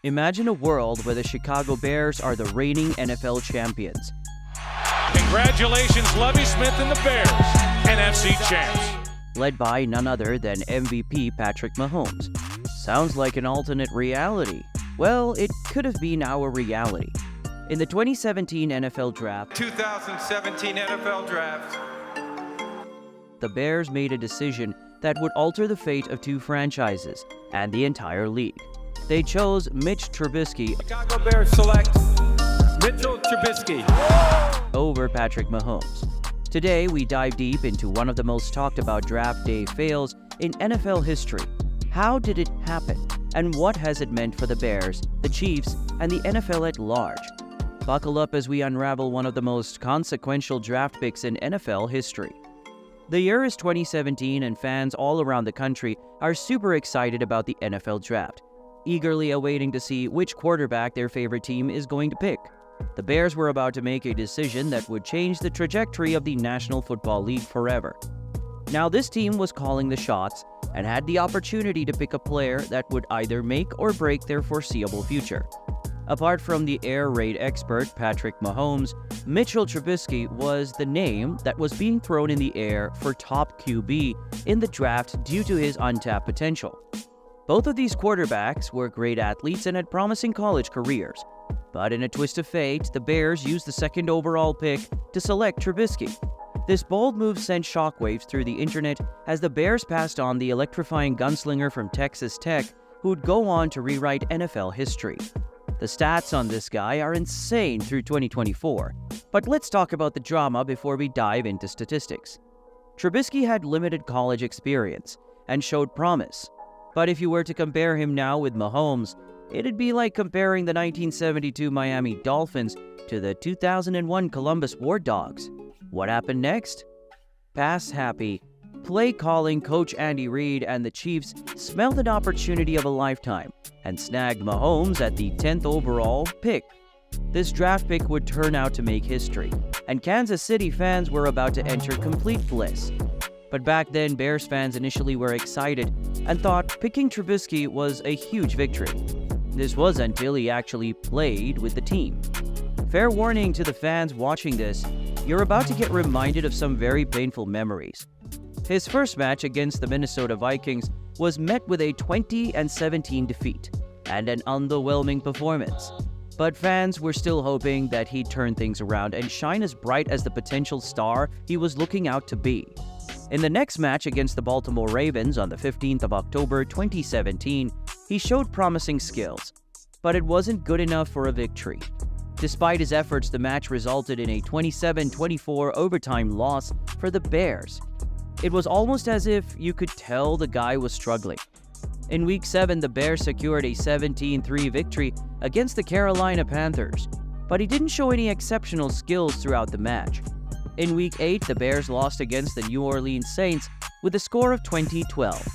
Imagine a world where the Chicago Bears are the reigning NFL champions. Congratulations, Lovie Smith and the Bears, NFC champs. Led by none other than MVP Patrick Mahomes. Sounds like an alternate reality. Well, it could have been our reality. In the 2017 NFL Draft, 2017 NFL Draft, the Bears made a decision that would alter the fate of two franchises and the entire league. They chose Mitch Trubisky Chicago Bears select Mitchell Trubisky over Patrick Mahomes. Today, we dive deep into one of the most talked about draft day fails in NFL history. How did it happen? And what has it meant for the Bears, the Chiefs, and the NFL at large? Buckle up as we unravel one of the most consequential draft picks in NFL history. The year is 2017 and fans all around the country are super excited about the NFL draft, eagerly awaiting to see which quarterback their favorite team is going to pick. The Bears were about to make a decision that would change the trajectory of the National Football League forever. Now, this team was calling the shots and had the opportunity to pick a player that would either make or break their foreseeable future. Apart from the air raid expert Patrick Mahomes, Mitchell Trubisky was the name that was being thrown in the air for top QB in the draft due to his untapped potential. Both of these quarterbacks were great athletes and had promising college careers. But in a twist of fate, the Bears used the second overall pick to select Trubisky. This bold move sent shockwaves through the internet as the Bears passed on the electrifying gunslinger from Texas Tech who would go on to rewrite NFL history. The stats on this guy are insane through 2024, but let's talk about the drama before we dive into statistics. Trubisky had limited college experience and showed promise, but if you were to compare him now with Mahomes, it'd be like comparing the 1972 Miami Dolphins to the 2001 Columbus War Dogs. What happened next? Pass-happy, play-calling coach Andy Reid and the Chiefs smelled an opportunity of a lifetime and snagged Mahomes at the 10th overall pick. This draft pick would turn out to make history, and Kansas City fans were about to enter complete bliss. But back then, Bears fans initially were excited and thought picking Trubisky was a huge victory. This was until he actually played with the team. Fair warning to the fans watching this, you're about to get reminded of some very painful memories. His first match against the Minnesota Vikings was met with a 20-17 defeat and an underwhelming performance. But fans were still hoping that he'd turn things around and shine as bright as the potential star he was looking out to be. In the next match against the Baltimore Ravens on the 15th of October 2017, he showed promising skills, but it wasn't good enough for a victory. Despite his efforts, the match resulted in a 27-24 overtime loss for the Bears. It was almost as if you could tell the guy was struggling. In Week 7, the Bears secured a 17-3 victory against the Carolina Panthers, but he didn't show any exceptional skills throughout the match. In Week 8, the Bears lost against the New Orleans Saints with a score of 20-12.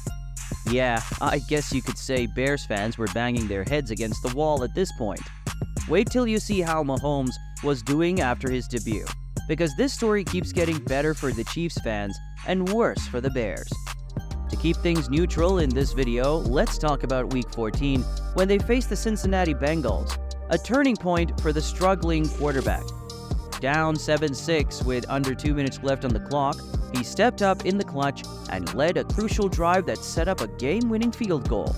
Yeah, I guess you could say Bears fans were banging their heads against the wall at this point. Wait till you see how Mahomes was doing after his debut, because this story keeps getting better for the Chiefs fans and worse for the Bears. To keep things neutral in this video, let's talk about Week 14 when they faced the Cincinnati Bengals, a turning point for the struggling quarterback. Down 7-6 with under 2 minutes left on the clock, he stepped up in the clutch and led a crucial drive that set up a game-winning field goal.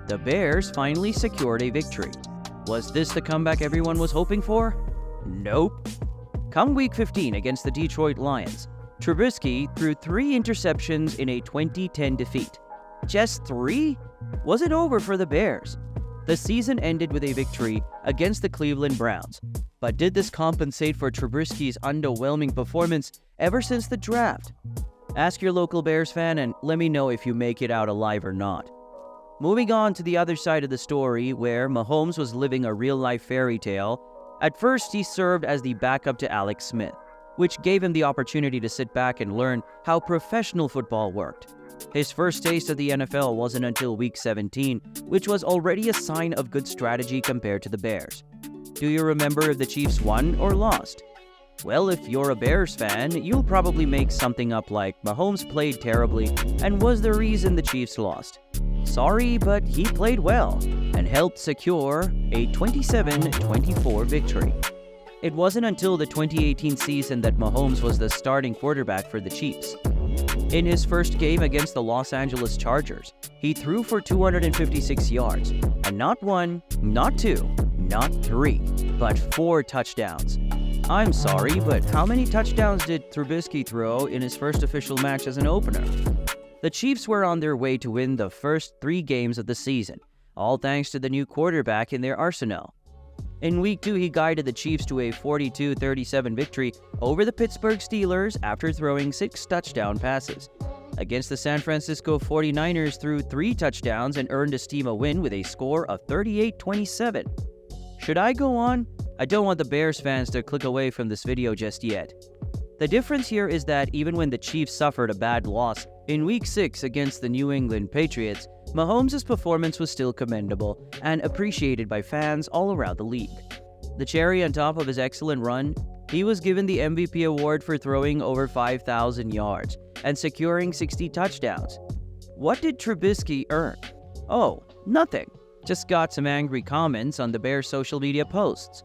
The Bears finally secured a victory. Was this the comeback everyone was hoping for? Nope. Come Week 15 against the Detroit Lions, Trubisky threw 3 interceptions in a 20-10 defeat. Just 3? Was it over for the Bears? The season ended with a victory against the Cleveland Browns. But did this compensate for Trubisky's underwhelming performance ever since the draft? Ask your local Bears fan and let me know if you make it out alive or not. Moving on to the other side of the story, where Mahomes was living a real-life fairy tale. At first, he served as the backup to Alex Smith, which gave him the opportunity to sit back and learn how professional football worked. His first taste of the NFL wasn't until Week 17, which was already a sign of good strategy compared to the Bears. Do you remember if the Chiefs won or lost? Well, if you're a Bears fan, you'll probably make something up like Mahomes played terribly and was the reason the Chiefs lost. Sorry, but he played well. and helped secure a 27-24 victory. It wasn't until the 2018 season that Mahomes was the starting quarterback for the Chiefs. In his first game against the Los Angeles Chargers, he threw for 256 yards, and not one, not two, not three, but 4 touchdowns. I'm sorry, but how many touchdowns did Trubisky throw in his first official match as an opener? The Chiefs were on their way to win the first 3 games of the season, all thanks to the new quarterback in their arsenal. In Week 2, he guided the Chiefs to a 42-37 victory over the Pittsburgh Steelers after throwing 6 touchdown passes. Against the San Francisco 49ers, threw 3 touchdowns and earned his team a win with a score of 38-27. Should I go on? I don't want the Bears fans to click away from this video just yet. The difference here is that even when the Chiefs suffered a bad loss in Week 6 against the New England Patriots, Mahomes' performance was still commendable and appreciated by fans all around the league. The cherry on top of his excellent run, he was given the MVP award for throwing over 5,000 yards and securing 60 touchdowns. What did Trubisky earn? Oh, nothing. Just got some angry comments on the Bears' social media posts.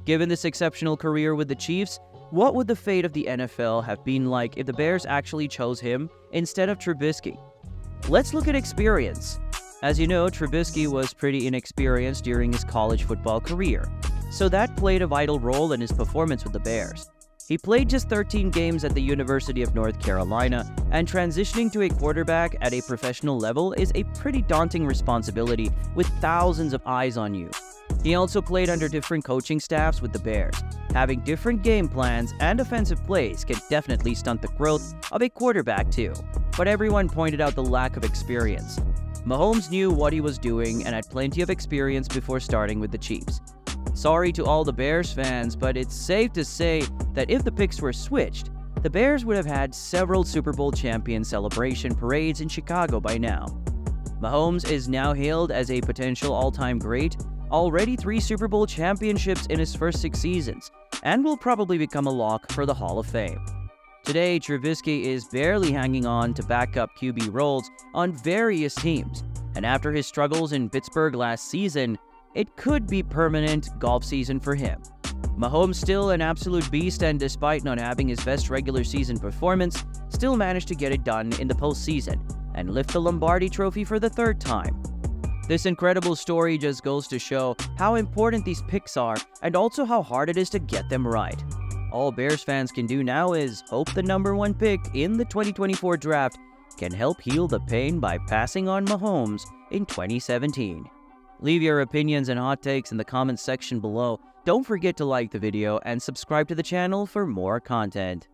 Given this exceptional career with the Chiefs, what would the fate of the NFL have been like if the Bears actually chose him instead of Trubisky? Let's look at experience. As you know, Trubisky was pretty inexperienced during his college football career, so that played a vital role in his performance with the Bears. He played just 13 games at the University of North Carolina, and transitioning to a quarterback at a professional level is a pretty daunting responsibility with thousands of eyes on you. He also played under different coaching staffs with the Bears. Having different game plans and offensive plays can definitely stunt the growth of a quarterback too, but everyone pointed out the lack of experience. Mahomes knew what he was doing and had plenty of experience before starting with the Chiefs. Sorry to all the Bears fans, but it's safe to say that if the picks were switched, the Bears would have had several Super Bowl champion celebration parades in Chicago by now. Mahomes is now hailed as a potential all-time great, already 3 Super Bowl championships in his first 6 seasons, and will probably become a lock for the Hall of Fame. Today, Trubisky is barely hanging on to backup QB roles on various teams, and after his struggles in Pittsburgh last season, it could be permanent golf season for him. Mahomes still an absolute beast, and despite not having his best regular season performance, still managed to get it done in the postseason and lift the Lombardi Trophy for the 3rd time. This incredible story just goes to show how important these picks are and also how hard it is to get them right. All Bears fans can do now is hope the number 1 pick in the 2024 draft can help heal the pain by passing on Mahomes in 2017. Leave your opinions and hot takes in the comments section below. Don't forget to like the video and subscribe to the channel for more content.